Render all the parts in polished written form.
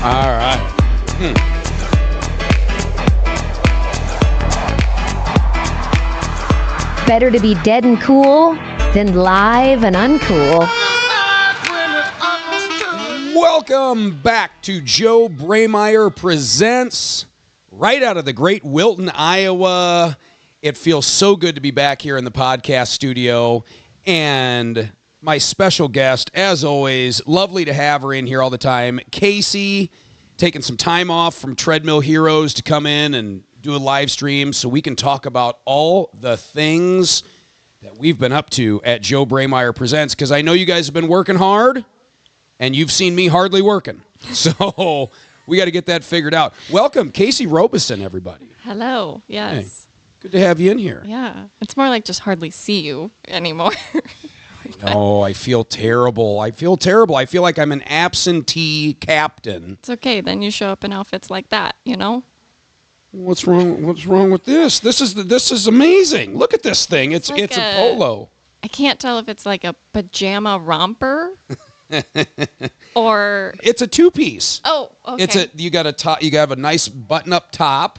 All right. Better to be dead and cool than live and uncool. Welcome back to Joe Braymeyer Presents, right out of the great Wilton, Iowa. It feels so good to be back here in the podcast studio. And my special guest, as always, lovely to have her in here all the time. Kacey, taking some time off from Treadmill Heroes to come in and do a live stream so we can talk about all the things that we've been up to at Joe Braymeyer Presents, because I know you guys have been working hard, and you've seen me hardly working. So we got to get that figured out. Welcome, Kacey Robeson, everybody. Hello. Yes. Hey, good to have you in here. Yeah. It's more like just hardly see you anymore. Oh, I feel terrible. I feel like I'm an absentee captain. It's okay. Then you show up in outfits like that, you know? What's wrong with this? This is amazing. Look at this thing. It's a polo. I can't tell if it's like a pajama romper or it's a two-piece. Oh, okay. You have a nice button-up top,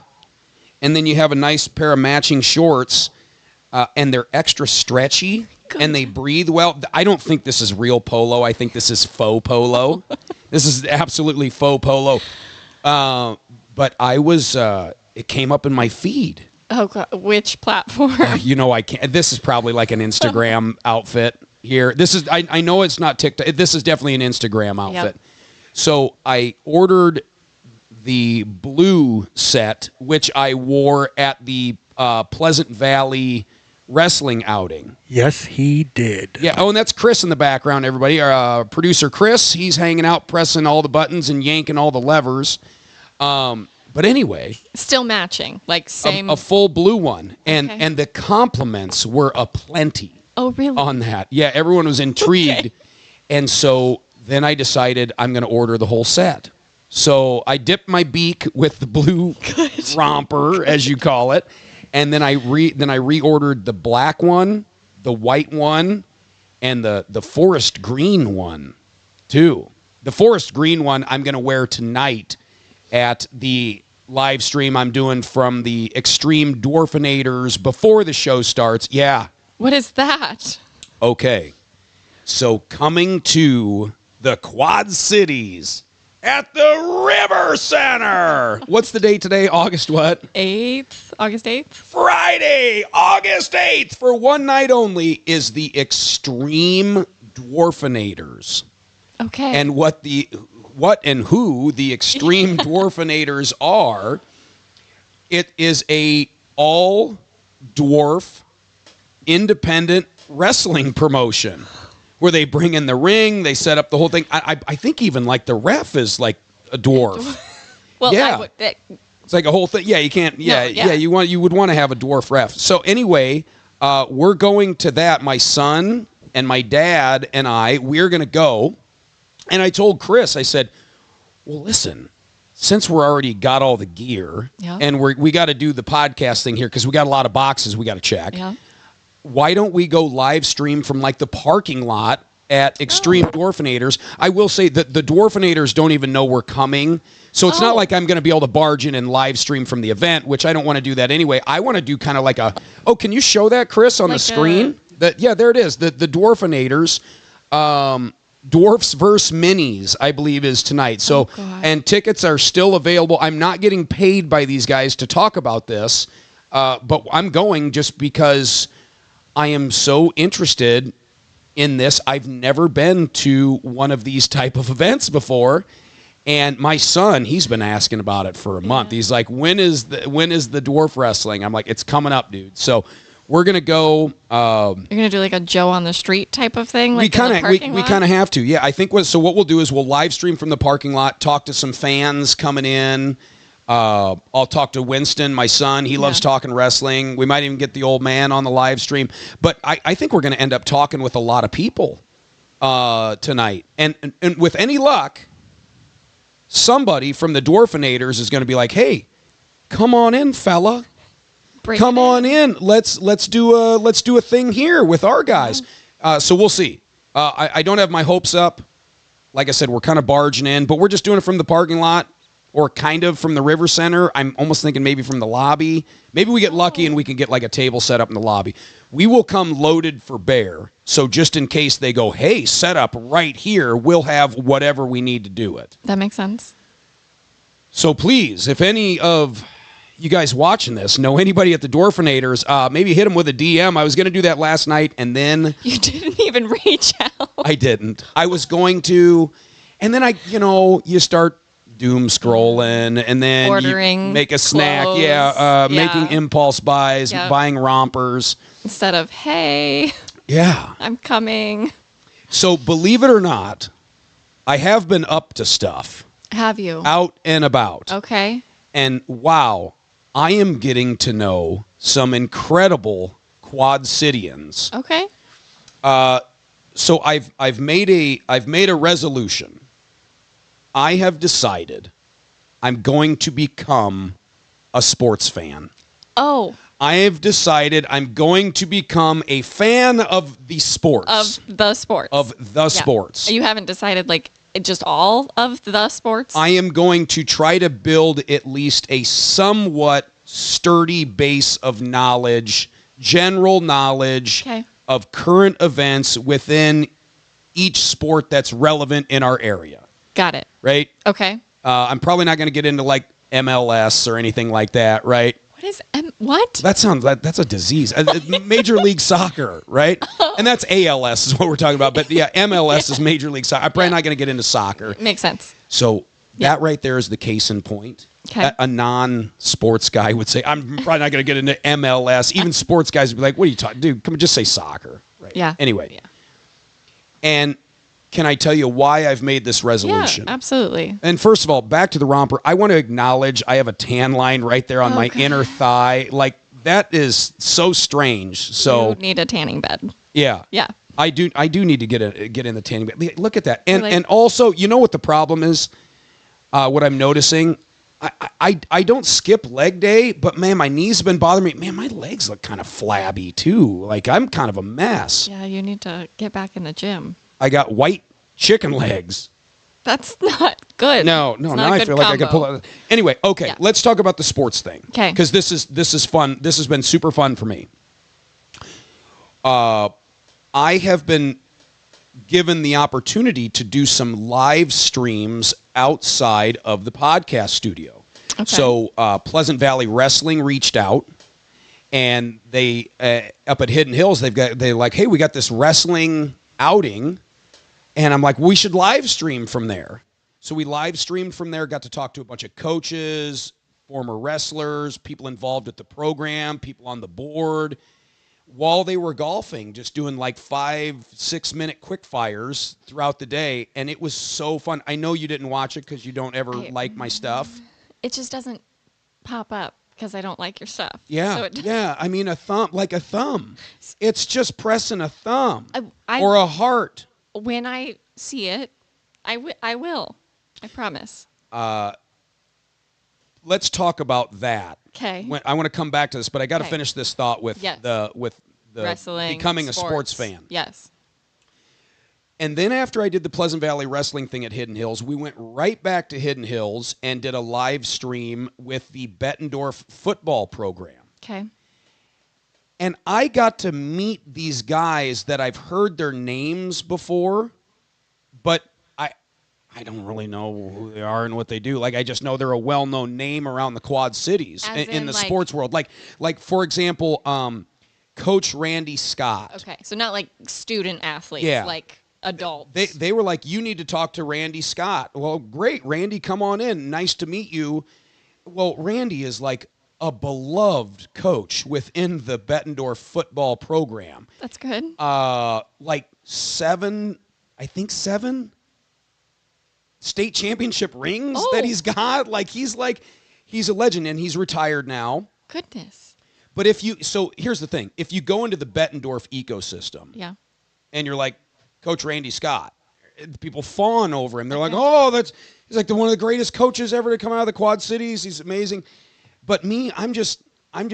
and then you have a nice pair of matching shorts, and they're extra stretchy. Good. And they breathe well. I don't think this is real polo. I think this is faux polo. This is absolutely faux polo. But it came up in my feed. Oh, God. Which platform? I can't. This is probably like an Instagram outfit here. I know it's not TikTok. This is definitely an Instagram outfit. Yep. So I ordered the blue set, which I wore at the Pleasant Valley wrestling outing. Yes, he did. Yeah. Oh, and that's Chris in the background, everybody. Our producer Chris, he's hanging out, pressing all the buttons and yanking all the levers. But anyway, still matching, like same a full blue one, and okay. And the compliments were aplenty. Oh, really? On that, yeah, everyone was intrigued, okay. And so then I decided I'm going to order the whole set. So I dipped my beak with the blue romper, as you call it. And then I reordered the black one, the white one, and the forest green one, too. The forest green one I'm going to wear tonight at the live stream I'm doing from the Extreme Dwarfenators before the show starts. Yeah. What is that? Okay. So coming to the Quad Cities at the Rivercenter. What's the date today? August what? 8th. August 8th? Friday, August 8th, for one night only, is the Extreme Dwarfenators. Okay. And what and who the Extreme Dwarfenators are, it is a all-dwarf independent wrestling promotion, where they bring in the ring, they set up the whole thing. I think even like the ref is like a dwarf. Well, yeah. It's like a whole thing. Yeah, you can't. Yeah, no, yeah. You would want to have a dwarf ref. So anyway, we're going to that. My son and my dad and we're going to go. And I told Chris, I said, well, listen, since we're already got all the gear, and we got to do the podcast thing here because we got a lot of boxes we got to check. Yeah. Why don't we go live stream from like the parking lot at Extreme Dwarfenators? I will say that the Dwarfenators don't even know we're coming. So it's not like I'm going to be able to barge in and live stream from the event, which I don't want to do that anyway. I want to do kind of like can you show that, Chris, on like the screen? Yeah, there it is. The Dwarfenators, Dwarfs vs. Minis, I believe, is tonight. So, and tickets are still available. I'm not getting paid by these guys to talk about this, but I'm going just because I am so interested in this. I've never been to one of these type of events before, and my son, he's been asking about it for a month. He's like, when is the dwarf wrestling? I'm like, it's coming up, dude. So we're gonna go. You're gonna do like a Joe on the street type of thing. Like we kind of have to. Yeah, I think what we'll do is we'll live stream from the parking lot, talk to some fans coming in. I'll talk to Winston, my son. He loves talking wrestling. We might even get the old man on the live stream. But I think we're going to end up talking with a lot of people tonight. And with any luck, somebody from the Dwarfenators is going to be like, hey, come on in, fella. Come on in. Let's do a thing here with our guys. So we'll see. I don't have my hopes up. like I said, we're kind of barging in, but we're just doing it from the parking lot or kind of from the Rivercenter. I'm almost thinking maybe from the lobby. Maybe we get lucky and we can get like a table set up in the lobby. We will come loaded for bear. So just in case they go, hey, set up right here, we'll have whatever we need to do it. That makes sense. So please, if any of you guys watching this know anybody at the Dwarfenators, maybe hit them with a DM. I was going to do that last night, and then... You didn't even reach out. I didn't. I was going to, and then you start doom scrolling, and then ordering, you make a snack. clothes, Making impulse buys, buying rompers. Instead of, hey, I'm coming. So believe it or not, I have been up to stuff. Have you? Out and about. Okay. And wow, I am getting to know some incredible Quad Cityans. Okay. So I've made a resolution. I have decided I'm going to become a sports fan. Oh. I have decided I'm going to become a fan of the sports. Of the sports. You haven't decided like just all of the sports? I am going to try to build at least a somewhat sturdy base of knowledge, general knowledge of current events within each sport that's relevant in our area. Got it. Right? Okay. I'm probably not going to get into like MLS or anything like that, right? What is what? That's a disease. Major League Soccer, right? And that's ALS is what we're talking about. But yeah, MLS is Major League Soccer. I'm probably not going to get into soccer. Makes sense. So that right there is the case in point. Okay. A non-sports guy would say, I'm probably not going to get into MLS. Even sports guys would be like, what are you talking? Dude, come on, just say soccer. Right? Yeah. Anyway. Yeah. And can I tell you why I've made this resolution? Yeah, absolutely. And first of all, back to the romper, I want to acknowledge I have a tan line right there on my inner thigh. Like, that is so strange. So you need a tanning bed. Yeah. Yeah. I do need to get in the tanning bed. Look at that. And also, you know what the problem is? What I'm noticing? I don't skip leg day, but man, my knees have been bothering me. Man, my legs look kind of flabby too. Like, I'm kind of a mess. Yeah, you need to get back in the gym. I got white chicken legs. That's not good. No. Now I feel like I could pull out. Anyway, okay, let's talk about the sports thing. Okay. Because this is fun. This has been super fun for me. I have been given the opportunity to do some live streams outside of the podcast studio. Okay. So Pleasant Valley Wrestling reached out, and they up at Hidden Hills they're like, hey, we got this wrestling outing. And I'm like, we should live stream from there. So we live streamed from there, got to talk to a bunch of coaches, former wrestlers, people involved at the program, people on the board, while they were golfing, just doing like 5-6 minute quick fires throughout the day. And it was so fun. I know you didn't watch it because you don't ever like my stuff. It just doesn't pop up because I don't like your stuff. Yeah, so I mean, a thumb. It's just pressing a thumb or a heart. When I see it, I will. I promise. Let's talk about that. Okay. I want to come back to this, but I got to finish this thought with the wrestling, becoming sports. A sports fan. Yes. And then after I did the Pleasant Valley Wrestling thing at Hidden Hills, we went right back to Hidden Hills and did a live stream with the Bettendorf football program. Okay. And I got to meet these guys that I've heard their names before, but I don't really know who they are and what they do. Like, I just know they're a well-known name around the Quad Cities in the sports world. Like for example, Coach Randy Scott. Okay, so not like student athletes, like adults. They were like, you need to talk to Randy Scott. Well, great, Randy, come on in. Nice to meet you. Well, Randy is like a beloved coach within the Bettendorf football program. That's good. Like 7 state championship rings that he's got. Like, he's a legend, and he's retired now. Goodness. But so here's the thing. If you go into the Bettendorf ecosystem, and you're like, Coach Randy Scott, people fawn over him. They're like, he's like one of the greatest coaches ever to come out of the Quad Cities. He's amazing. But me, I'm just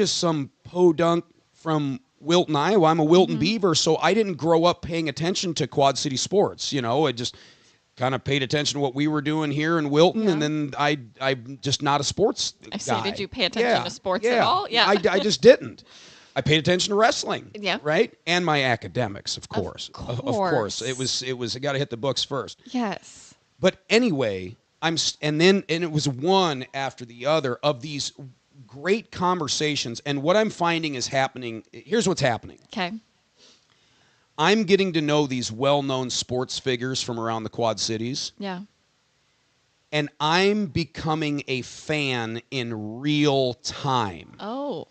some podunk from Wilton, Iowa. I'm a Wilton Beaver, so I didn't grow up paying attention to Quad City sports. You know, kind of paid attention to what we were doing here in Wilton, and then I'm just not a sports guy. I see. Did you pay attention to sports at all? Yeah. I just didn't. I paid attention to wrestling. Yeah. Right? And my academics, of course. Of course. It was I got to hit the books first. Yes. But anyway, it was one after the other of these great conversations, and what I'm finding is happening. Here's what's happening. Okay. I'm getting to know these well-known sports figures from around the Quad Cities. Yeah. And I'm becoming a fan in real time. Oh.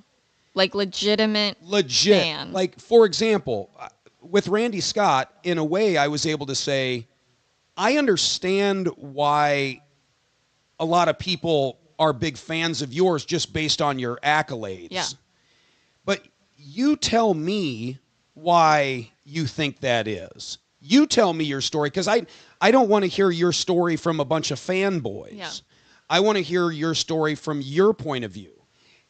Like legit fan. Like, for example, with Randy Scott, in a way, I was able to say, I understand why a lot of people are big fans of yours just based on your accolades. Yeah. But you tell me why you think that is. You tell me your story, because I don't want to hear your story from a bunch of fanboys. Yeah. I want to hear your story from your point of view.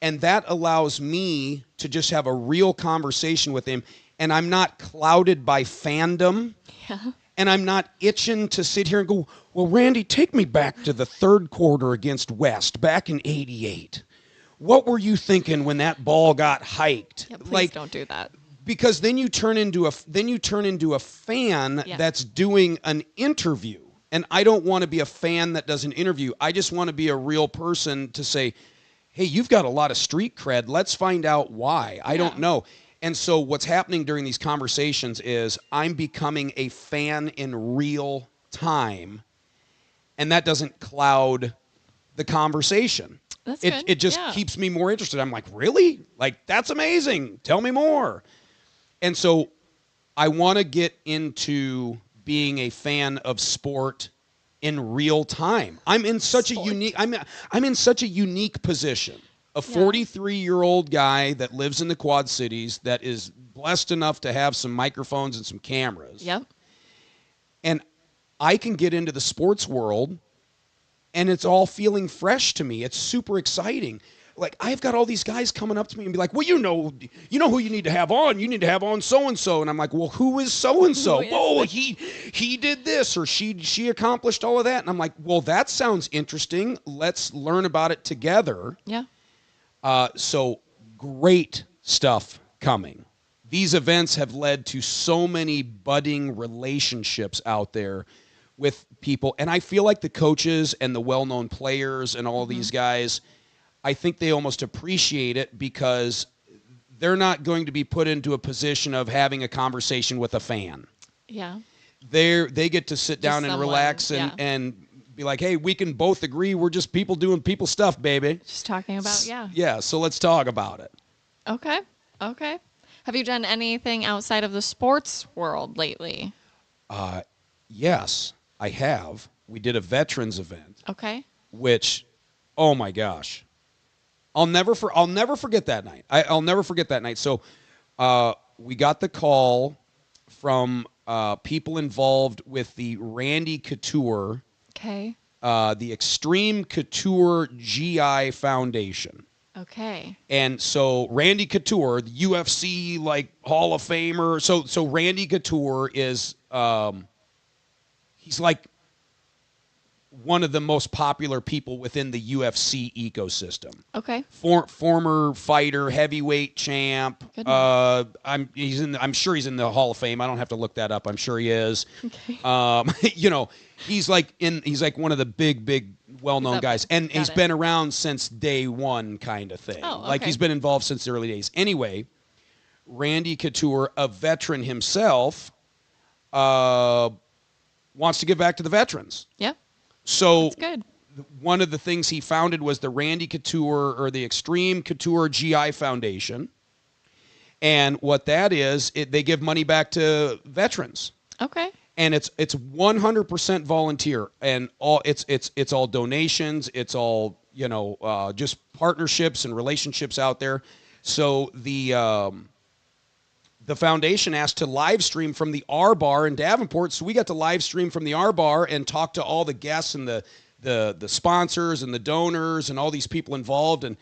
And that allows me to just have a real conversation with him, and I'm not clouded by fandom. Yeah. And I'm not itching to sit here and go, well, Randy, take me back to the third quarter against West back in '88. What were you thinking when that ball got hiked? Yeah, please don't do that. Because then you turn into a fan that's doing an interview. And I don't want to be a fan that does an interview. I just want to be a real person to say, hey, you've got a lot of street cred. Let's find out why. I don't know. And so what's happening during these conversations is I'm becoming a fan in real time, and that doesn't cloud the conversation. That's good. It just keeps me more interested. I'm like, really? Like, that's amazing. Tell me more. And so I want to get into being a fan of sport in real time. I'm in such a unique position. A 43-year-old guy that lives in the Quad Cities that is blessed enough to have some microphones and some cameras. Yep. And I can get into the sports world, and it's all feeling fresh to me. It's super exciting. Like, I've got all these guys coming up to me and be like, well, you know who you need to have on. You need to have on so-and-so. And I'm like, well, who is so-and-so? Whoa, he did this, or she accomplished all of that. And I'm like, well, that sounds interesting. Let's learn about it together. Yeah. So great stuff coming. These events have led to so many budding relationships out there with people. And I feel like the coaches and the well-known players and all these guys, I think they almost appreciate it because they're not going to be put into a position of having a conversation with a fan. Yeah. They get to sit down and relax and be like, hey, we can both agree we're just people doing people stuff, baby. Just talking about, Yeah, so let's talk about it. Okay. Have you done anything outside of the sports world lately? Yes, I have. We did a veterans event. Okay. Which, oh my gosh. I'll never forget that night. I'll never forget that night. So we got the call from people involved with the Randy Couture. Okay. The Extreme Couture GI Foundation. Okay. And so Randy Couture, the UFC Hall of Famer. So Randy Couture is he's like one of the most popular people within the UFC ecosystem. Okay. Former fighter, heavyweight champ. I'm sure he's in the Hall of Fame. I don't have to look that up. I'm sure he is. Okay. He's like one of the big well-known guys, and he's been around since day one, kind of thing. Oh, okay. Like he's been involved since the early days. Anyway, Randy Couture, a veteran himself, wants to give back to the veterans. Yeah. So that's good. One of the things he founded was the Randy Couture, or the Extreme Couture GI Foundation. And what that is, they give money back to veterans. Okay. And it's 100% volunteer, and it's all donations. It's all just partnerships and relationships out there. So the foundation asked to live stream from the R Bar in Davenport, so we got to live stream from the R Bar and talk to all the guests and the sponsors and the donors and all these people involved, and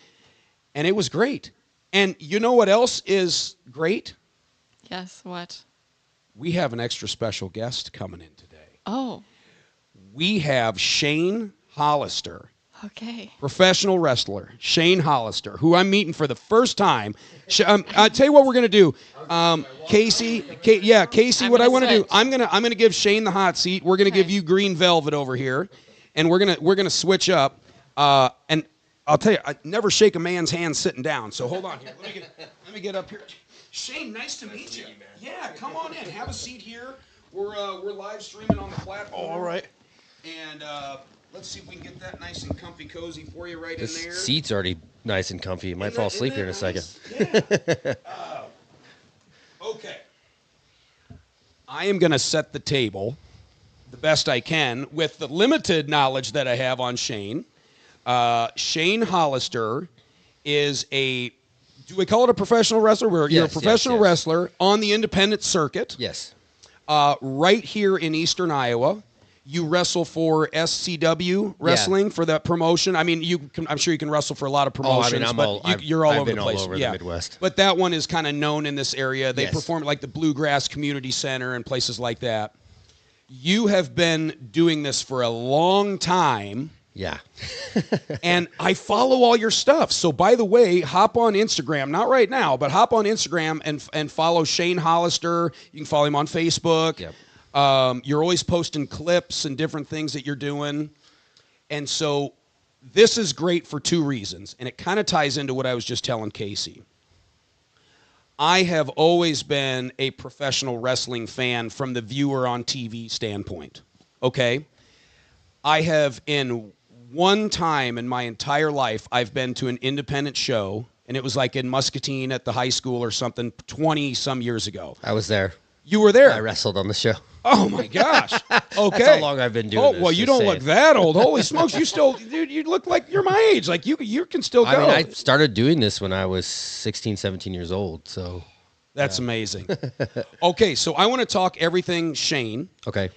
it was great. And you know what else is great? Yes, what? We have an extra special guest coming in today. Oh. we have Shane Hollister. Okay. Professional wrestler Shane Hollister, who I'm meeting for the first time. I'll tell you what we're gonna do. Casey, what I want to do, I'm gonna give Shane the hot seat. We're gonna give you green velvet over here, and we're gonna switch up. And I'll tell you, I never shake a man's hand sitting down. So hold on here. Let me get up here. Shane, nice to meet you. Yeah, come on in. Have a seat here. We're live streaming on the platform. All right. And let's see if we can get that nice and comfy, cozy for you right in there. The seat's already nice and comfy. You might fall asleep here in a second. Yeah. Okay. I am going to set the table the best I can with the limited knowledge that I have on Shane. Shane Hollister is do we call it a professional wrestler? You're a professional wrestler on the independent circuit. Yes. Right here in Eastern Iowa. You wrestle for SCW Wrestling for that promotion. I mean, I'm sure you can wrestle for a lot of promotions, you're all over the place. All over the Midwest. But that one is kind of known in this area. They perform at like the Bluegrass Community Center and places like that. You have been doing this for a long time. Yeah. And I follow all your stuff. So, by the way, hop on Instagram. Not right now, but hop on Instagram and follow Shane Hollister. You can follow him on Facebook. Yep. You're always posting clips and different things that you're doing. And so this is great for two reasons. And it kind of ties into what I was just telling Casey. I have always been a professional wrestling fan from the viewer on TV standpoint. Okay? I have, in one time in my entire life, I've been to an independent show. And it was like in Muscatine at the high school or something 20-some years ago. I was there. You were there. I wrestled on the show. Oh, my gosh. Okay. That's how long I've been doing this. Well, you don't look that old. Holy smokes. You still, dude, you look like you're my age. Like, you can still go. I mean, I started doing this when I was 16, 17 years old, so. That's amazing. Okay, so I want to talk everything Shane. Okay.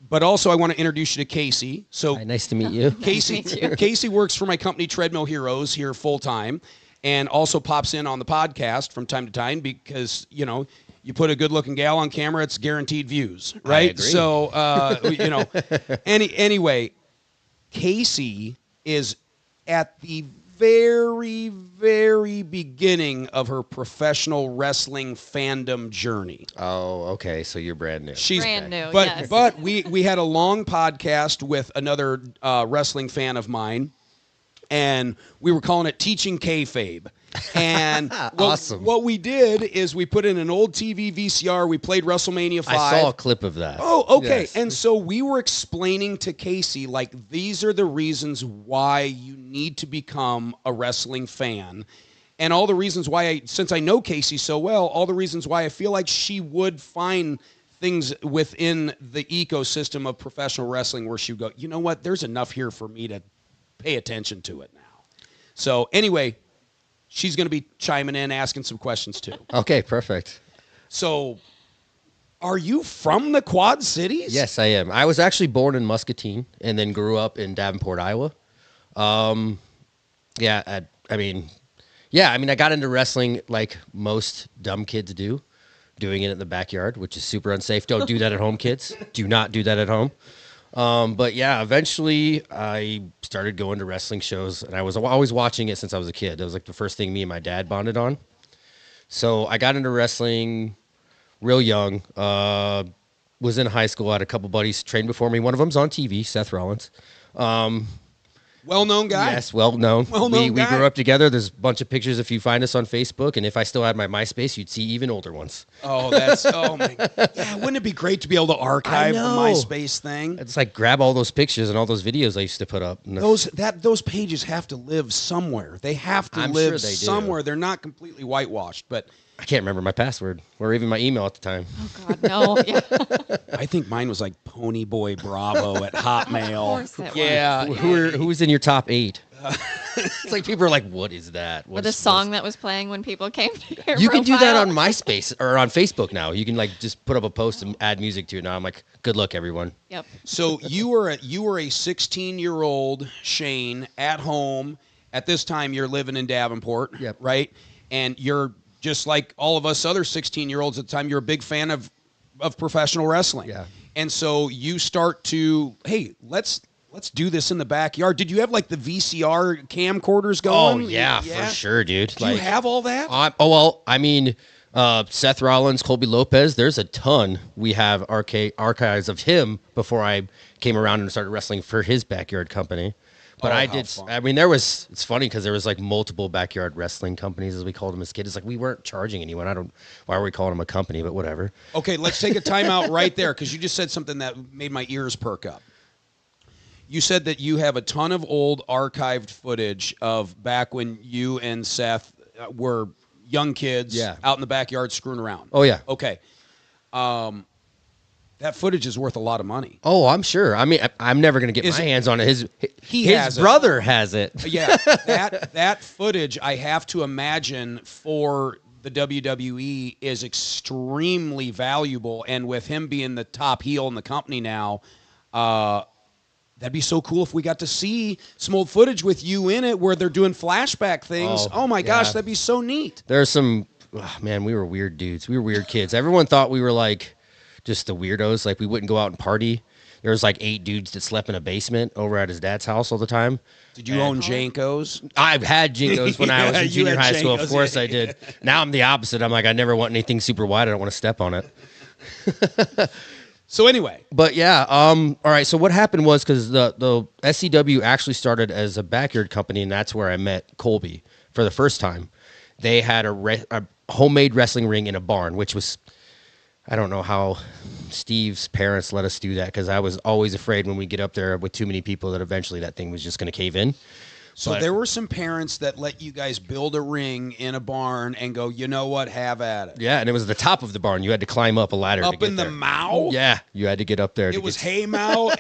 But also I want to introduce you to Casey. So Hi, nice to meet you. Casey works for my company, Treadmill Heroes, here full-time, and also pops in on the podcast from time to time because, you put a good-looking gal on camera, it's guaranteed views, right? I agree. So, anyway, Casey is at the very, very beginning of her professional wrestling fandom journey. Oh, okay. So you're brand new. She's brand new, but we had a long podcast with another wrestling fan of mine, and we were calling it Teaching Kayfabe. And awesome. What we did is we put in an old TV VCR. We played WrestleMania 5. I saw a clip of that. Oh, okay. Yes. And so we were explaining to Casey, like, these are the reasons why you need to become a wrestling fan. And all the reasons why, since I know Casey so well, all the reasons why I feel like she would find things within the ecosystem of professional wrestling where she would go, you know what, there's enough here for me to pay attention to it now. So anyway, she's going to be chiming in, asking some questions too. Okay, perfect. So, are you from the Quad Cities? Yes, I am. I was actually born in Muscatine and then grew up in Davenport, Iowa. I got into wrestling like most dumb kids do, doing it in the backyard, which is super unsafe. Don't do that at home, kids. Do not do that at home. Eventually I started going to wrestling shows, and I was always watching it since I was a kid. It was like the first thing me and my dad bonded on. So I got into wrestling real young. Was in high school. I had a couple buddies trained before me. One of them's on TV, Seth Rollins. Well-known guy? Yes, well-known. We grew up together. There's a bunch of pictures if you find us on Facebook, and if I still had my MySpace, you'd see even older ones. Oh, my. Yeah, wouldn't it be great to be able to archive the MySpace thing? It's like grab all those pictures and all those videos I used to put up. Those pages have to live somewhere. They have to live somewhere. They're not completely whitewashed, but I can't remember my password or even my email at the time. Oh, God, no. Yeah. I think mine was like Ponyboy Bravo at Hotmail. Of course it yeah. Who was in your top 8? It's like people are like, what is that? Or the song that was playing when people came to your You can do that profile. on MySpace or on Facebook now. You can like just put up a post and add music to it. Now I'm like, good luck, everyone. Yep. So you were a 16-year-old Shane at home. At this time, you're living in Davenport, Yep. right? And you're just like all of us other 16-year-olds at the time. You're a big fan of professional wrestling. Yeah. And so you start to, hey, let's do this in the backyard. Did you have like the VCR camcorders going? Oh yeah, for sure, dude. Do you have all that? Seth Rollins, Colby Lopez, there's a ton. We have archives of him before I came around and started wrestling for his backyard company. But it's funny because there was like multiple backyard wrestling companies, as we called them as kids. It's like we weren't charging anyone. Why were we calling them a company, but whatever. Okay, let's take a timeout right there because you just said something that made my ears perk up. You said that you have a ton of old archived footage of back when you and Seth were young kids out in the backyard screwing around. Oh, yeah. Okay. That footage is worth a lot of money. Oh, I'm sure. I mean, I'm never going to get my hands on it. His brother has it. Yeah. That footage, I have to imagine, for the WWE is extremely valuable. And with him being the top heel in the company now, that'd be so cool if we got to see some old footage with you in it where they're doing flashback things. Oh my gosh, that'd be so neat. There's some, we were weird dudes. We were weird kids. Everyone thought we were like just the weirdos. Like we wouldn't go out and party. There was like 8 dudes that slept in a basement over at his dad's house all the time. Did you own Jankos? I've had Jinkos when I was in junior high school. Of course I did. Now I'm the opposite. I'm like, I never want anything super wide. I don't want to step on it. So anyway. But yeah, all right. So what happened was because the SCW actually started as a backyard company, and that's where I met Colby for the first time. They had a homemade wrestling ring in a barn, which was, I don't know how Steve's parents let us do that because I was always afraid when we get up there with too many people that eventually that thing was just going to cave in. So there were some parents that let you guys build a ring in a barn and go, you know what, have at it. Yeah, and it was the top of the barn. You had to climb up a ladder to get there. Up in the mow? Yeah, you had to get up there. It was Hey Mow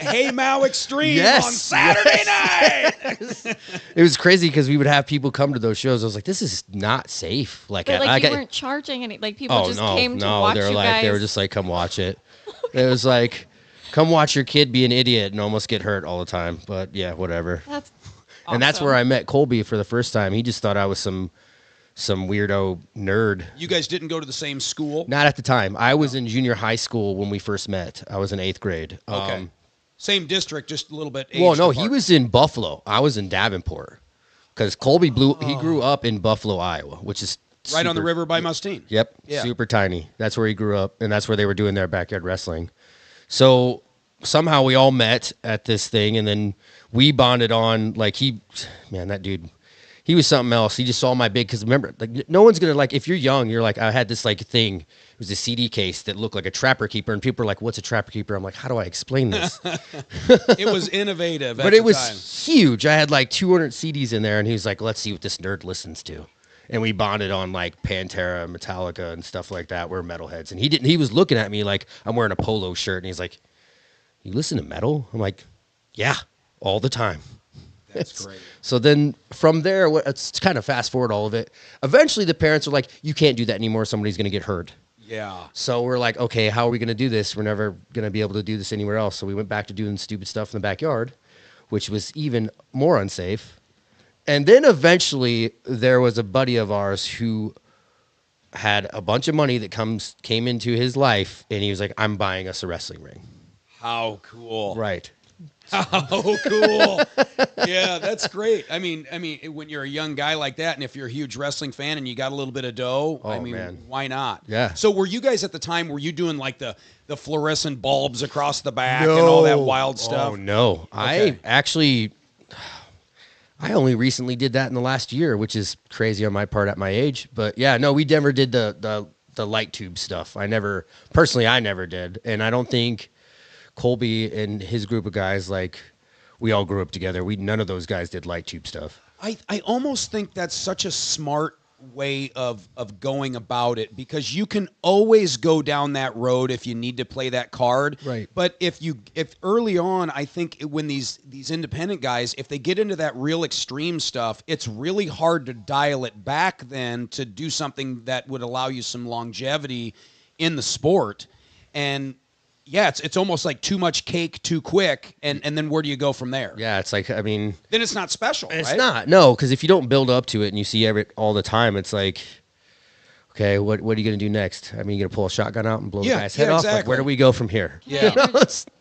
Extreme on Saturday night. It was crazy because we would have people come to those shows. I was like, this is not safe. But you weren't charging any. Like people came to watch you guys. They were just like, come watch it. It was like, come watch your kid be an idiot and almost get hurt all the time. But yeah, whatever. That's awesome. And that's where I met Colby for the first time. He just thought I was some weirdo nerd. You guys didn't go to the same school? Not at the time. I was in junior high school when we first met. I was in 8th grade. Okay. Same district, just a little bit. Well, no, he was in Buffalo. I was in Davenport. Because Colby he grew up in Buffalo, Iowa, which is right on the river by Mustine. Yep. Yeah. Super tiny. That's where he grew up, and that's where they were doing their backyard wrestling. So somehow we all met at this thing, and then we bonded on, like, that dude, he was something else. He just saw my big, because remember, like, no one's going to, like, if you're young, you're like, I had this, like, thing. It was a CD case that looked like a Trapper Keeper, and people are like, what's a Trapper Keeper? I'm like, how do I explain this? It was innovative but it was huge. I had, like, 200 CDs in there, and he was like, let's see what this nerd listens to. And we bonded on, like, Pantera, Metallica, and stuff like that. We're metalheads. And he was looking at me like I'm wearing a polo shirt, and he's like, you listen to metal? I'm like, yeah, all the time. That's great. So then from there, it's kind of fast forward all of it. Eventually, the parents are like, you can't do that anymore. Somebody's going to get hurt. Yeah. So we're like, okay, how are we going to do this? We're never going to be able to do this anywhere else. So we went back to doing stupid stuff in the backyard, which was even more unsafe. And then eventually there was a buddy of ours who had a bunch of money that came into his life, and he was like, I'm buying us a wrestling ring. How cool. Right. How cool. Yeah, that's great. I mean, when you're a young guy like that, and if you're a huge wrestling fan and you got a little bit of dough, man, why not? Yeah. So were you guys at the time, were you doing like the fluorescent bulbs across the back and all that wild stuff? Oh, no. Okay. I only recently did that in the last year, which is crazy on my part at my age. But yeah, no, we never did the light tube stuff. I never did. And I don't think Colby and his group of guys, like, we all grew up together. None of those guys did light tube stuff. I almost think that's such a smart way of going about it, because you can always go down that road if you need to play that card. Right. But if early on, I think when these independent guys, if they get into that real extreme stuff, it's really hard to dial it back then to do something that would allow you some longevity in the sport. And yeah, it's almost like too much cake too quick, and then where do you go from there? Yeah, it's like, I mean... Then it's not special, It's right? not, no, because if you don't build up to it and you see all the time, it's like, okay, what are you going to do next? I mean, you going to pull a shotgun out and blow the guy's head off? Exactly. Like, where do we go from here? Yeah.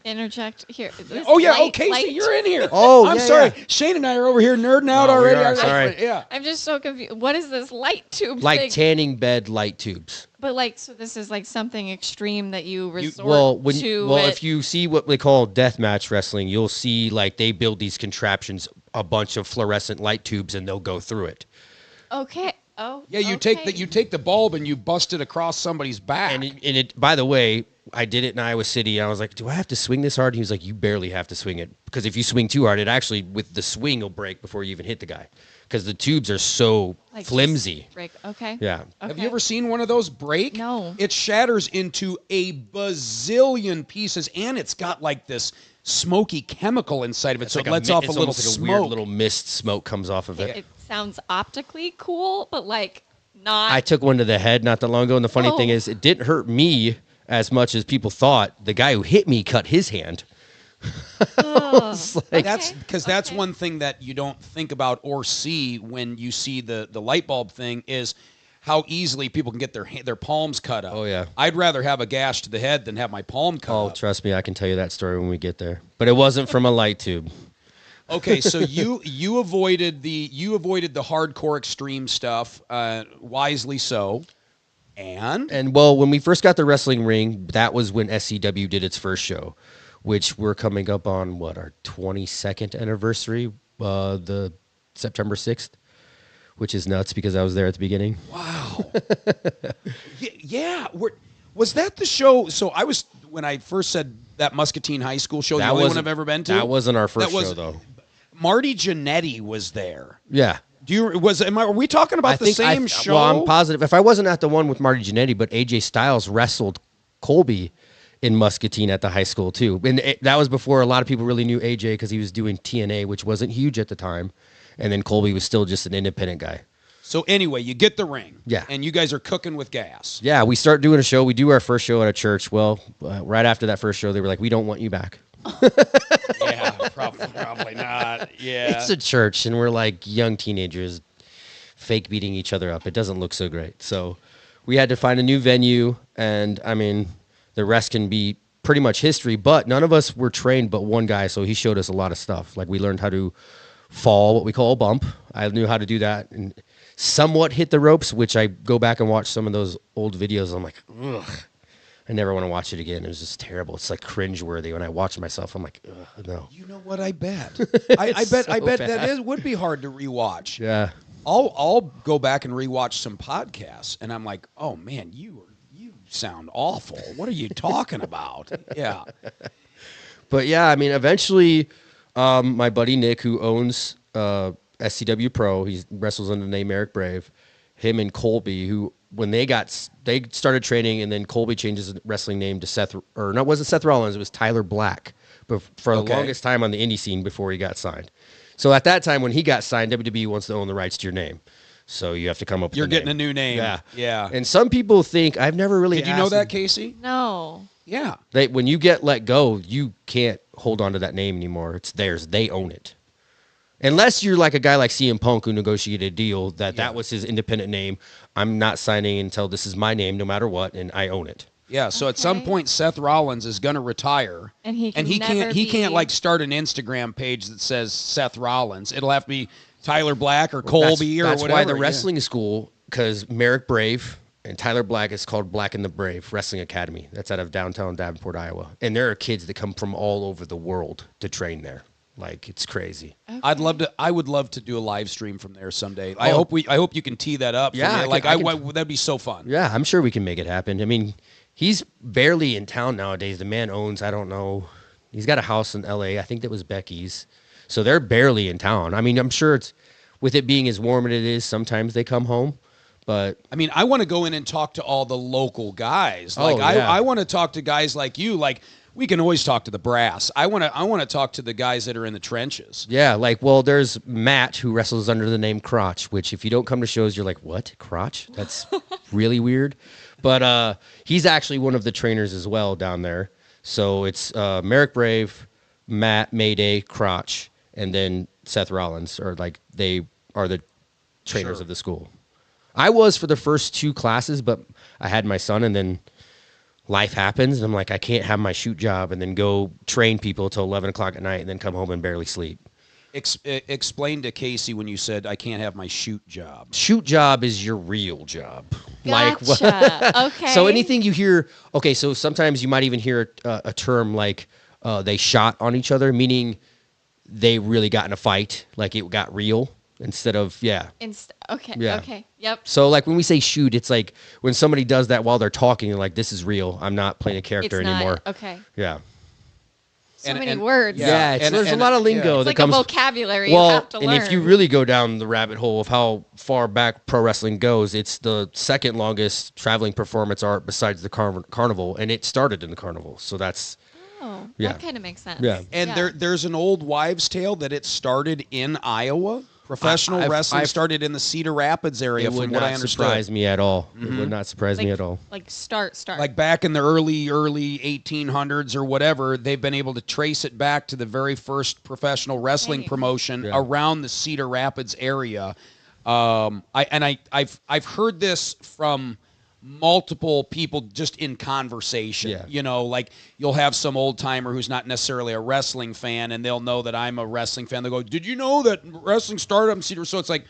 Interject here. Oh, yeah. Casey, you're in here. Oh, I'm yeah, sorry. yeah. Shane and I are over here nerding out No, we already. are, sorry. Yeah. I'm just so confused. What is this light tube Like thing? tanning bed light tubes. But like, so this is like something extreme that you resort to. Well, if you see what they call deathmatch wrestling, you'll see like they build these contraptions, a bunch of fluorescent light tubes, and they'll go through it. Okay. Oh. Yeah, you take the bulb and you bust it across somebody's back. And it by the way, I did it in Iowa City. And I was like, do I have to swing this hard? And he was like, you barely have to swing it. Because if you swing too hard, it actually, with the swing, will break before you even hit the guy. Because the tubes are so like flimsy. Break. Okay. Yeah. Okay. Have you ever seen one of those break? No. It shatters into a bazillion pieces, and it's got like this smoky chemical inside of it, so like it lets off a little like smoke. A weird little mist smoke comes off of it. It sounds optically cool, but like not. I took one to the head not that long ago, and the funny thing Oh. is, it didn't hurt me as much as people thought. The guy who hit me cut his hand. That's because that's one thing that you don't think about or see when you see the light bulb thing is how easily people can get their palms cut up. Oh, yeah. I'd rather have a gash to the head than have my palm cut Oh, up. trust me, I can tell you that story when we get there. But it wasn't from a light tube. Okay, so you avoided the hardcore extreme stuff, wisely so. And well, when we first got the wrestling ring, that was when SCW did its first show, which we're coming up on our 22nd anniversary, the September 6th, which is nuts because I was there at the beginning. Wow. Yeah. Was that the show? So when I first said that Muscatine High School show, the only one I've ever been to. That wasn't our first show though. Marty Jannetty was there. Yeah. Are we talking about the same show? Well, I'm positive. If I wasn't at the one with Marty Jannetty, but AJ Styles wrestled Colby in Muscatine at the high school too. And that was before a lot of people really knew AJ because he was doing TNA, which wasn't huge at the time. And then Colby was still just an independent guy. So anyway, you get the ring. Yeah. And you guys are cooking with gas. Yeah, we start doing a show. We do our first show at a church. Well, right after that first show, they were like, we don't want you back. Yeah, probably not. Yeah. It's a church, and we're like young teenagers fake beating each other up. It doesn't look so great. So we had to find a new venue, and I mean, the rest can be pretty much history, but none of us were trained but one guy, so he showed us a lot of stuff. Like we learned how to fall, what we call a bump. I knew how to do that and somewhat hit the ropes, which I go back and watch some of those old videos. I'm like, ugh. I never want to watch it again. It was just terrible. It's like cringeworthy. When I watch myself, I'm like, ugh, no. You know what? I bet. I bet that would be hard to rewatch. Yeah. I'll go back and rewatch some podcasts, and I'm like, oh man, you sound awful. What are you talking about? Yeah. But yeah, I mean, eventually, my buddy Nick, who owns SCW Pro, he wrestles under the name Eric Brave. Him and Colby, who when they started training, and then Colby changed his wrestling name to Seth Rollins. It was Tyler Black, but for the longest time on the indie scene before he got signed. So at that time, when he got signed, WWE wants to own the rights to your name. So you have to come up with You're getting a new name. Yeah. Yeah. And some people think, I've never really Did you know that, Casey? No. Yeah. When you get let go, you can't hold on to that name anymore. It's theirs. They own it. Unless you're like a guy like CM Punk who negotiated a deal that was his independent name. I'm not signing until this is my name no matter what, and I own it. Yeah, so at some point Seth Rollins is going to retire, and he can't like start an Instagram page that says Seth Rollins. It'll have to be Tyler Black or Colby or whatever. That's why the wrestling school, because Merrick Brave and Tyler Black is called Black and the Brave Wrestling Academy. That's out of downtown Davenport, Iowa, and there are kids that come from all over the world to train there. Like, it's crazy. Okay. I would love to do a live stream from there someday. I hope you can tee that up. Yeah, that'd be so fun. Yeah, I'm sure we can make it happen. I mean, he's barely in town nowadays. The man owns, I don't know, he's got a house in LA. I think that was Becky's. So they're barely in town. I mean, I'm sure it's, with it being as warm as it is, sometimes they come home. But I mean, I want to go in and talk to all the local guys. Like I want to talk to guys like you. Like, we can always talk to the brass. I want to talk to the guys that are in the trenches. Yeah, there's Matt who wrestles under the name Crotch, which if you don't come to shows, you're like, what? Crotch? That's really weird. But he's actually one of the trainers as well down there. So it's Merrick Brave, Matt, Mayday, Crotch, and then Seth Rollins, or like they are the trainers of the school. I was for the first 2 classes, but I had my son, and then life happens, and I'm like, I can't have my shoot job and then go train people till 11 o'clock at night and then come home and barely sleep. Explain to Kacey when you said I can't have my shoot job. Shoot job is your real job. Gotcha. Okay. So anything you hear, okay, so sometimes you might even hear a term like they shot on each other, meaning they really got in a fight, like it got real instead of, okay, yeah. Okay, yep. So like when we say shoot, it's like when somebody does that while they're talking, they're like, this is real. I'm not playing a character anymore. Okay. Yeah. So many words. Yeah, there's a lot of lingo it's that like comes. a vocabulary you have to learn. And if you really go down the rabbit hole of how far back pro wrestling goes, it's the second longest traveling performance art besides the carnival, and it started in the carnival. So that's that kind of makes sense. Yeah. And there's an old wives' tale that it started in Iowa. Professional wrestling started in the Cedar Rapids area, from what I understood. It would not surprise me at all. It would not surprise me at all. Like start. Like back in the early 1800s or whatever, they've been able to trace it back to the very first professional wrestling promotion around the Cedar Rapids area. I've heard this from multiple people just in conversation. Like you'll have some old timer who's not necessarily a wrestling fan, and they'll know that I'm a wrestling fan. They'll go, did you know that wrestling started up in Cedar? So it's like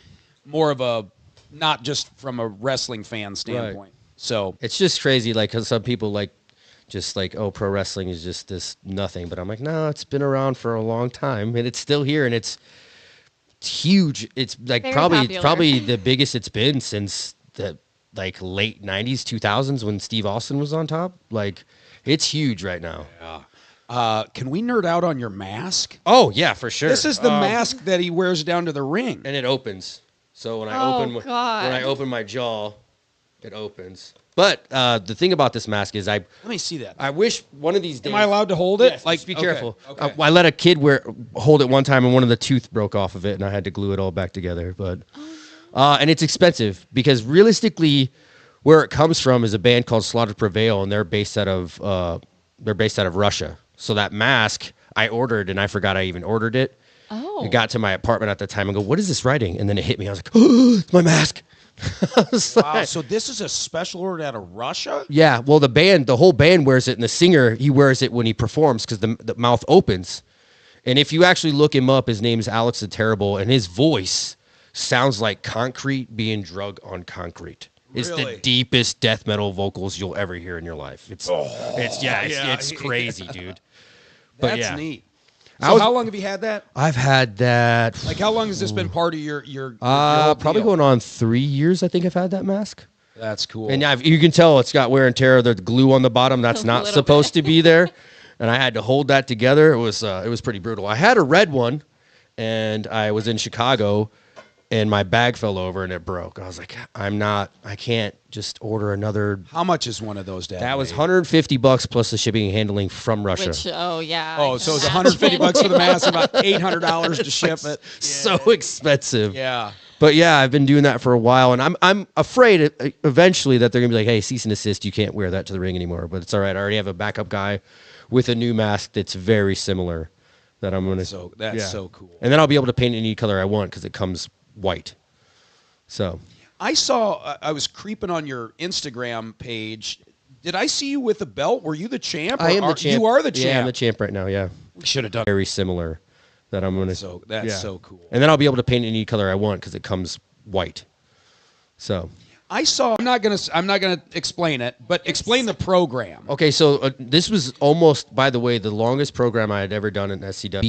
more of a, not just from a wrestling fan standpoint. Right. So it's just crazy. Like, cause some people just like, oh, pro wrestling is just this nothing. But I'm like, no, it's been around for a long time, and it's still here, and it's huge. It's like probably the biggest it's been since the like late 90s, 2000s when Steve Austin was on top. Like, it's huge right now. Yeah. Can we nerd out on your mask? Oh, yeah, for sure. This is the mask that he wears down to the ring. And it opens. So when I open my jaw, it opens. But the thing about this mask is let me see that. I wish one of these days. Am I allowed to hold it? Yes, like, be careful. Okay. I let a kid hold it one time, and one of the tooth broke off of it, and I had to glue it all back together. But and it's expensive because realistically, where it comes from is a band called Slaughter Prevail, and they're based out of Russia. So that mask I ordered, and I forgot I even ordered it. Oh. I got to my apartment at the time and go, "What is this writing?" And then it hit me. I was like, "Oh, it's my mask." Wow, so this is a special order out of Russia? Yeah, well, the whole band wears it, and the singer, he wears it when he performs because the mouth opens. And if you actually look him up, his name's Alex the Terrible, and his voice sounds like concrete being drug on concrete. It's the deepest death metal vocals you'll ever hear in your life. It's crazy, dude. But that's neat. So how long have you had that? I've had that. Like, how long has this been part of your probably going on 3 years, I think I've had that mask. That's cool. And you can tell it's got wear and tear. The glue on the bottom, that's not supposed to be there. And I had to hold that together. It was pretty brutal. I had a red one, and I was in Chicago, and my bag fell over and it broke. I was like, I can't just order another. How much is one of those, Dad? That was $150 plus the shipping and handling from Russia. Which, so it's $150 for the mask, about $800 to ship it. So expensive. Yeah. But yeah, I've been doing that for a while, and I'm afraid eventually that they're gonna be like, hey, cease and desist, you can't wear that to the ring anymore. But it's all right. I already have a backup guy with a new mask that's very similar that I'm gonna. That's so cool. And then I'll be able to paint any color I want because it comes white. So I saw, I was creeping on your Instagram page. Did I see you with a belt? Were you the champ? I am the champ. You are the champ. Yeah, I'm the champ right now. Yeah. We should have done very similar. That I'm gonna. That's so cool. And then I'll be able to paint any color I want because it comes white. So I saw. I'm not gonna explain it, but explain the program. Okay, so this was almost, by the way, the longest program I had ever done in SCW.